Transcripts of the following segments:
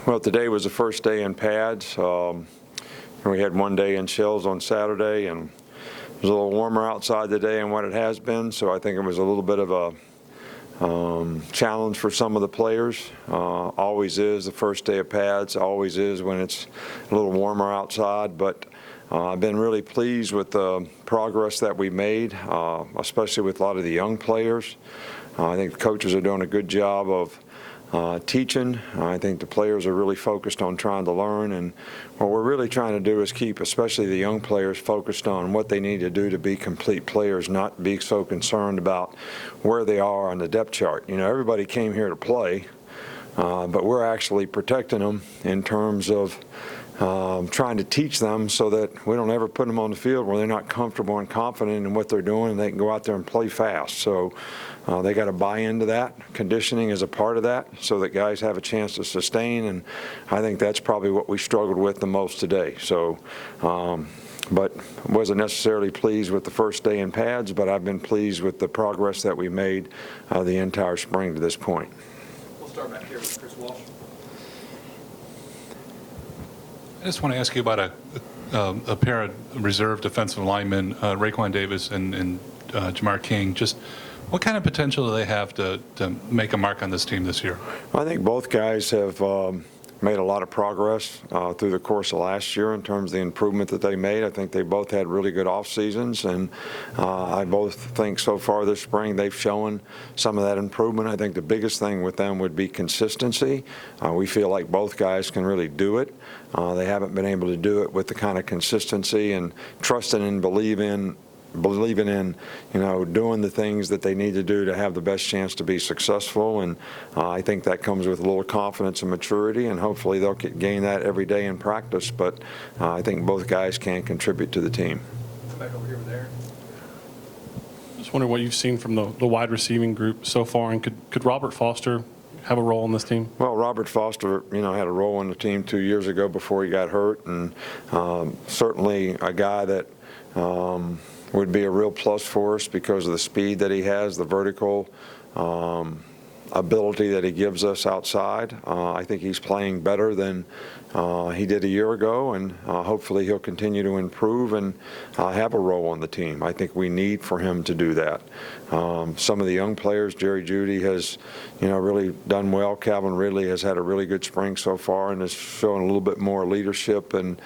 Well, today was the first day in pads. We had one day in shells on Saturday, and it was a little warmer outside today than what it has been, so I think it was a little bit of a challenge for some of the players. Always is the first day of pads, always is when it's a little warmer outside, but I've been really pleased with the progress that we made, especially with a lot of the young players. I think the coaches are doing a good job of teaching. I think the players are really focused on trying to learn, and what we're really trying to do is keep especially the young players focused on what they need to do to be complete players, not be so concerned about where they are on the depth chart. You know, everybody came here to play, but we're actually protecting them in terms of trying to teach them so that we don't ever put them on the field where they're not comfortable and confident in what they're doing and they can go out there and play fast. So they got to buy into that. Conditioning is a part of that so that guys have a chance to sustain, and I think that's probably what we struggled with the most today. So, but wasn't necessarily pleased with the first day in pads, but I've been pleased with the progress that we made the entire spring to this point. We'll start back here with Chris Walsh. I just want to ask you about a pair of reserve defensive linemen, Raekwon Davis and Jamar King. Just what kind of potential do they have to make a mark on this team this year? I think both guys have made a lot of progress through the course of last year in terms of the improvement that they made. I think they both had really good off seasons, and I both think so far this spring they've shown some of that improvement. I think the biggest thing with them would be consistency. We feel like both guys can really do it. They haven't been able to do it with the kind of consistency and trusting and believing in, you know, doing the things that they need to do to have the best chance to be successful. And I think that comes with a little confidence and maturity, and hopefully they'll gain that every day in practice. But I think both guys can contribute to the team. Come back over here with Aaron. Just wondering what you've seen from the wide receiving group so far, and could Robert Foster have a role in this team? Well, Robert Foster, you know, had a role in the team 2 years ago before he got hurt, and certainly a guy that would be a real plus for us because of the speed that he has, the vertical ability that he gives us outside. I think he's playing better than he did a year ago, and hopefully he'll continue to improve and have a role on the team. I think we need for him to do that. Some of the young players, Jerry Jeudy has, you know, really done well. Calvin Ridley has had a really good spring so far and is showing a little bit more leadership and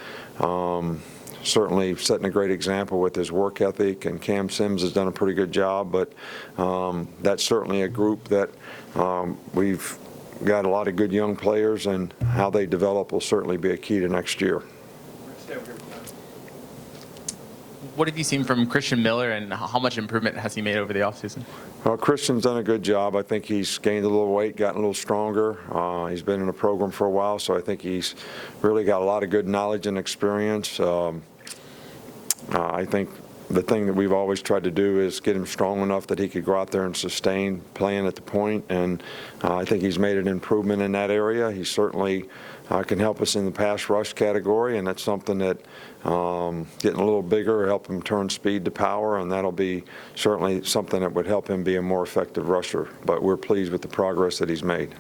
certainly setting a great example with his work ethic, and Cam Sims has done a pretty good job, but that's certainly a group that we've got a lot of good young players, and how they develop will certainly be a key to next year. What have you seen from Christian Miller, and how much improvement has he made over the offseason? Well, Christian's done a good job. I think he's gained a little weight, gotten a little stronger. He's been in the program for a while, so I think he's really got a lot of good knowledge and experience. I think the thing that we've always tried to do is get him strong enough that he could go out there and sustain playing at the point, and I think he's made an improvement in that area. He certainly can help us in the pass rush category, and that's something that getting a little bigger help him turn speed to power, and that'll be certainly something that would help him be a more effective rusher. But we're pleased with the progress that he's made.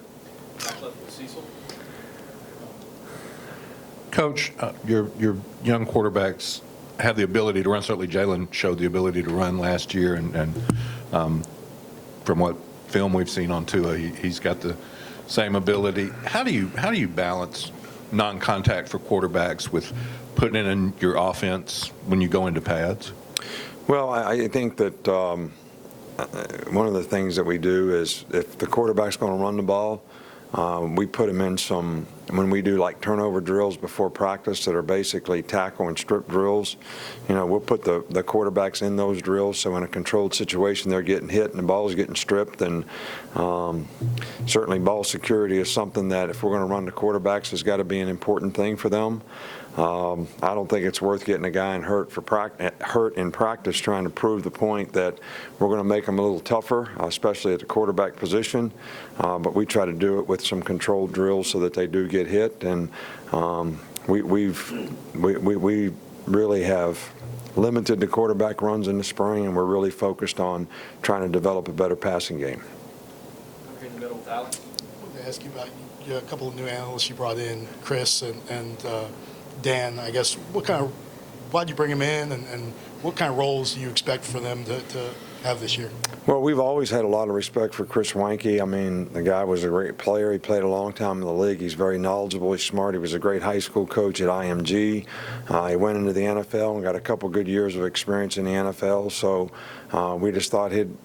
Coach, your young quarterbacks have the ability to run. Certainly Jalen showed the ability to run last year, and from what film we've seen on Tua, he's got the same ability. How do you balance non-contact for quarterbacks with putting it in your offense when you go into pads? Well, I think that one of the things that we do is if the quarterback's going to run the ball, we put him in some, when we do like turnover drills before practice that are basically tackle and strip drills, you know, we'll put the quarterbacks in those drills, so in a controlled situation they're getting hit and the ball is getting stripped. And certainly ball security is something that if we're going to run the quarterbacks has got to be an important thing for them. I don't think it's worth getting a guy hurt in practice trying to prove the point that we're going to make them a little tougher, especially at the quarterback position. But we try to do it with some controlled drills so that they do get hit. And we really have limited the quarterback runs in the spring, and we're really focused on trying to develop a better passing game. Okay, in the middle with Alex. to ask you about a couple of new analysts you brought in, Chris and Dan. I guess why'd you bring them in, and what kind of roles do you expect for them to have this year? Well, we've always had a lot of respect for Chris Weinke. I mean, the guy was a great player. He played a long time in the league. He's very knowledgeable. He's smart. He was a great high school coach at IMG. He went into the NFL and got a couple good years of experience in the NFL. So we just thought he'd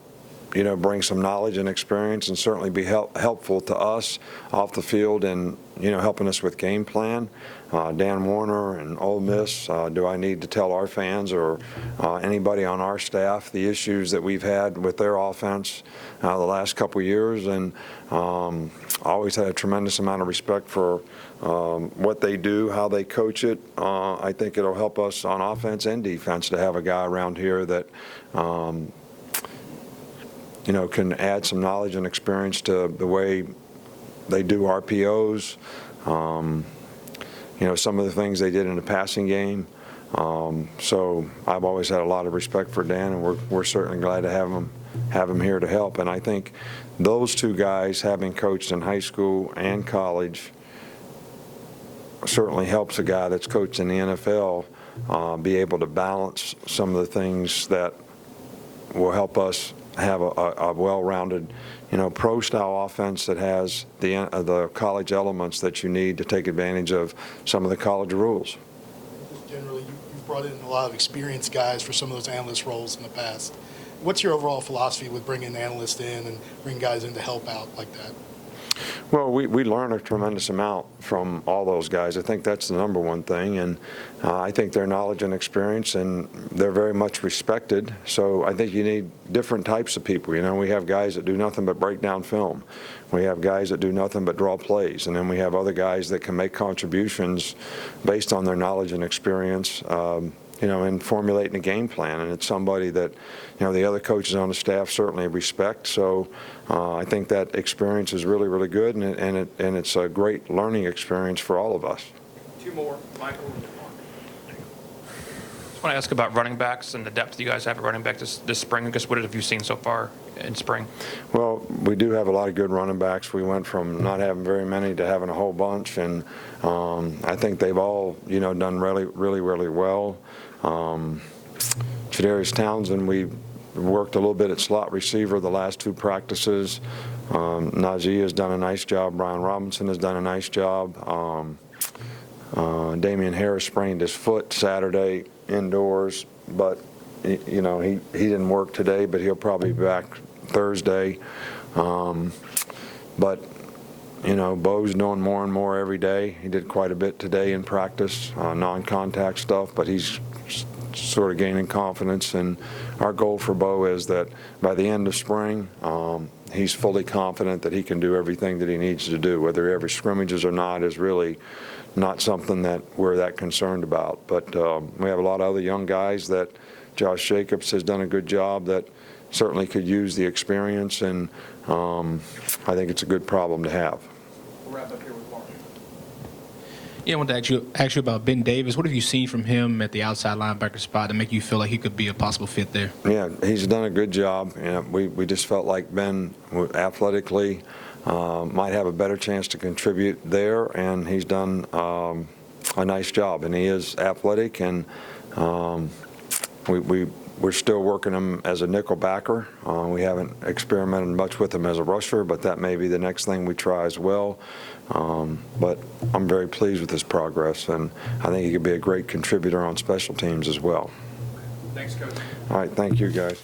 bring some knowledge and experience and certainly be helpful to us off the field and, helping us with game plan. Dan Warner and Ole Miss, do I need to tell our fans or anybody on our staff the issues that we've had with their offense the last couple of years? And always had a tremendous amount of respect for what they do, how they coach it. I think it'll help us on offense and defense to have a guy around here that can add some knowledge and experience to the way they do RPOs, some of the things they did in the passing game. So I've always had a lot of respect for Dan, and we're certainly glad to have him here to help. And I think those two guys, having coached in high school and college, certainly helps a guy that's coached in the NFL be able to balance some of the things that will help us have a well-rounded, pro-style offense that has the college elements that you need to take advantage of some of the college rules. Just generally, you've brought in a lot of experienced guys for some of those analyst roles in the past. What's your overall philosophy with bringing analysts in and bringing guys in to help out like that? Well, we learn a tremendous amount from all those guys. I think that's the number one thing, and I think their knowledge and experience, and they're very much respected. So I think you need different types of people. We have guys that do nothing but break down film. We have guys that do nothing but draw plays, and then we have other guys that can make contributions based on their knowledge and experience. In formulating a game plan, and it's somebody that, the other coaches on the staff certainly respect. So I think that experience is really, really good, and it's a great learning experience for all of us. Two more, Michael and Mark. I want to ask about running backs and the depth you guys have at running back this spring. I guess what have you seen so far in spring? Well, we do have a lot of good running backs. We went from not having very many to having a whole bunch, and I think they've all, done really, really, really well. Jadarius Townsend, we worked a little bit at slot receiver the last two practices. Najee has done a nice job. Brian Robinson has done a nice job. Damian Harris sprained his foot Saturday indoors, but he didn't work today, but he'll probably be back Thursday. But Bo's doing more and more every day. He did quite a bit today in practice, non-contact stuff, but he's sort of gaining confidence. And our goal for Bo is that by the end of spring, he's fully confident that he can do everything that he needs to do. Whether he ever scrimmages or not is really not something that we're that concerned about. But we have a lot of other young guys that Josh Jacobs has done a good job that certainly could use the experience, and I think it's a good problem to have. We'll wrap up here with Mark. Yeah, I wanted to ask you about Ben Davis. What have you seen from him at the outside linebacker spot to make you feel like he could be a possible fit there? Yeah, he's done a good job. We just felt like Ben athletically might have a better chance to contribute there, and he's done a nice job. And he is athletic, and we're still working him as a nickel backer. We haven't experimented much with him as a rusher, but that may be the next thing we try as well. But I'm very pleased with his progress, and I think he could be a great contributor on special teams as well. Thanks, Coach. All right, thank you, guys.